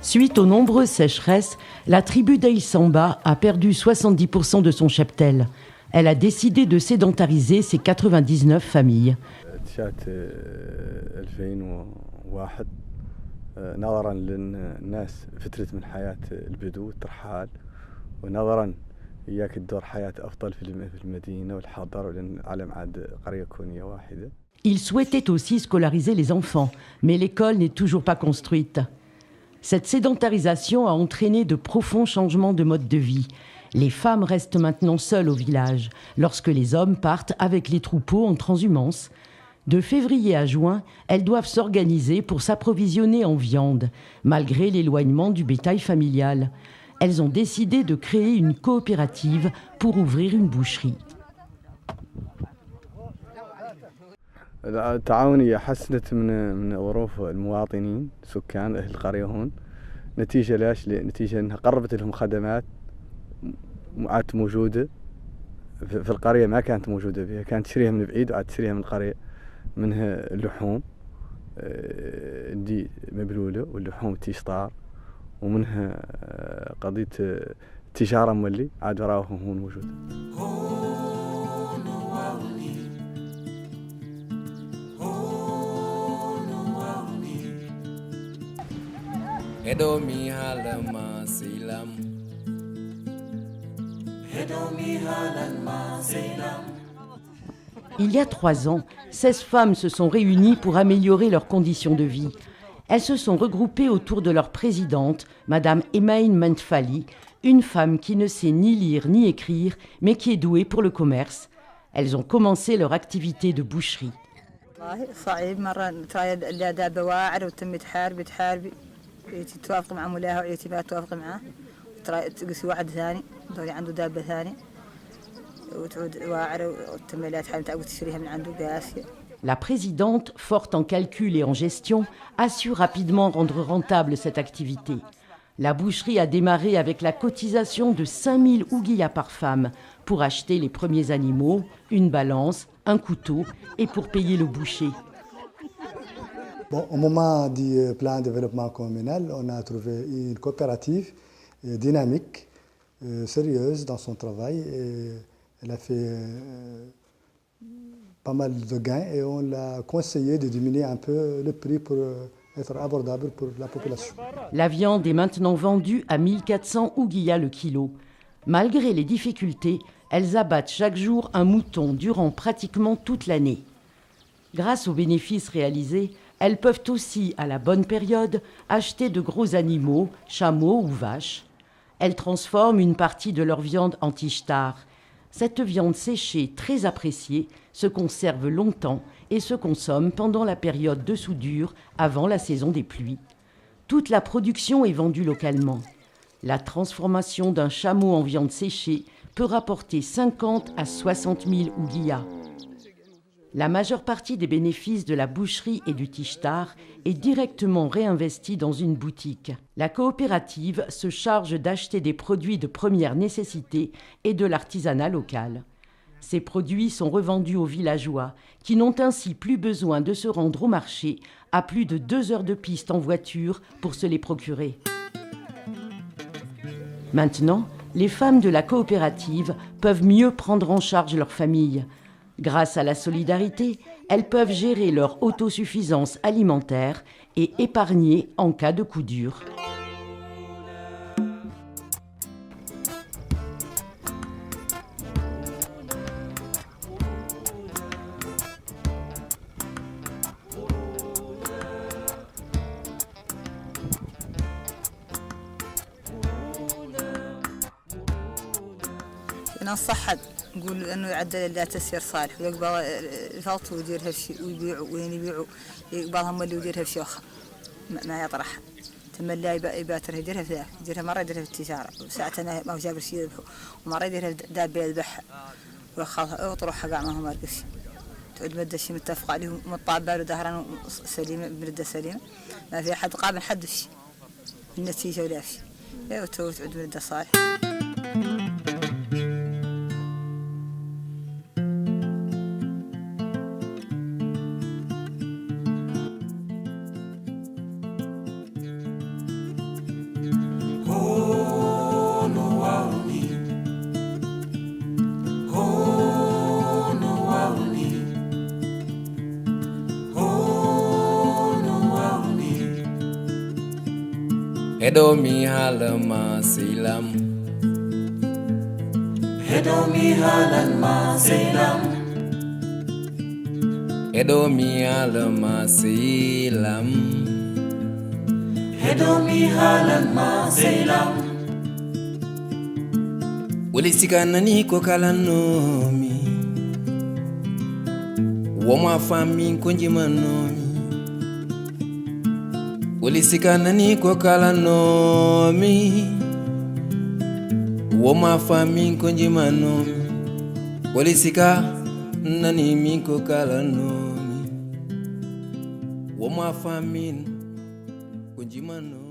Suite aux nombreuses sécheresses, la tribu d'Aïsamba a perdu 70% de son cheptel. Elle a décidé de sédentariser ses 99 familles. نظرا للناس فترة من حياة البدو الترحال ونظرا إياك الدور حياة أفضل في المدينة والحضر ولأن العالم عاد قرية كونية واحدة. Il souhaitait aussi scolariser les enfants, mais l'école n'est toujours pas construite. Cette sédentarisation a entraîné de profonds changements de mode de vie. Les femmes restent maintenant seules au village, lorsque les hommes partent avec les troupeaux en transhumance. De février à juin, elles doivent s'organiser pour s'approvisionner en viande, malgré l'éloignement du bétail familial. Elles ont décidé de créer une coopérative pour ouvrir une boucherie. التعاونية حسنت من ظروف المواطنين سكان أهل القرية هون نتيجة لاش نتيجة أنها قربت لهم خدمات عادت موجودة في القرية ما كانت موجودة فيها كانت تشتريها من بعيد وعاد تشتريها من القرية منها اللحوم دي مبلولة واللحوم تيشطار ومنها قضية التجارة مولي عاد وراهم هون موجودة. Il y a 3 ans, 16 femmes se sont réunies pour améliorer leurs conditions de vie. Elles se sont regroupées autour de leur présidente, Madame Emaïn Mentfali, une femme qui ne sait ni lire ni écrire, mais qui est douée pour le commerce. Elles ont commencé leur activité de boucherie. توافق مع مولاها وعيتي ما توافق معاه تقسي واحد ثاني دوري عنده دابة ثاني وتعود واعرة والتمليات حالة تعود تشتريها من عنده قاسية. La présidente, forte en calcul et en gestion, a su rapidement rendre rentable cette activité. La boucherie a démarré avec la cotisation de 5000 ouguiyas par femme pour acheter les premiers animaux, une balance, un couteau et pour payer le boucher. Bon, au moment du plan de développement communal, on a trouvé une coopérative dynamique, sérieuse dans son travail. Et elle a fait pas mal de gains et on l'a conseillé de diminuer un peu le prix pour être abordable pour la population. La viande est maintenant vendue à 1400 ouguiyas le kilo. Malgré les difficultés, elles abattent chaque jour un mouton durant pratiquement toute l'année. Grâce aux bénéfices réalisés, elles peuvent aussi, à la bonne période, acheter de gros animaux, chameaux ou vaches. Elles transforment une partie de leur viande en tishtar. Cette viande séchée, très appréciée, se conserve longtemps et se consomme pendant la période de soudure avant la saison des pluies. Toute la production est vendue localement. La transformation d'un chameau en viande séchée peut rapporter 50 à 60 000 ouguiyas. La majeure partie des bénéfices de la boucherie et du tishtar est directement réinvestie dans une boutique. La coopérative se charge d'acheter des produits de première nécessité et de l'artisanat local. Ces produits sont revendus aux villageois qui n'ont ainsi plus besoin de se rendre au marché à plus de 2 heures de piste en voiture pour se les procurer. Maintenant, les femmes de la coopérative peuvent mieux prendre en charge leur famille. Grâce à la solidarité, elles peuvent gérer leur autosuffisance alimentaire et épargner en cas de coup dur. نصحت نقول انه يعدل لا تسير صالح ويقبل الفلط ويدير هالشيء ويبيعوا وين يبيعوا يقبلهم اللي يدير هالشيء اخر ما يطرح تم اللي يباتر يديرها في ذاك يديرها مره يديرها في التجاره وساعتها ما هو جابر شيء يذبحه ومره يديرها دابه يذبحها ويخلها وتروح كاع ما هو ما شيء عد مدة شيء متفق عليه مطابع له ظهرا سليمة بردة سليمة ما في أحد قابل حد في النتيجة ولا في وتوت عد مدة صالح Edo mi halama silam Edo mi halama silam Edo mi halama silam Edo mi halama silam Ulisika nani ko kalanomi Woma fami konjimanomi Ulisika nani ko kalanomi Woma fami konjimanomi Ulisika nani mi ko kalanomi Woma fami konjimanomi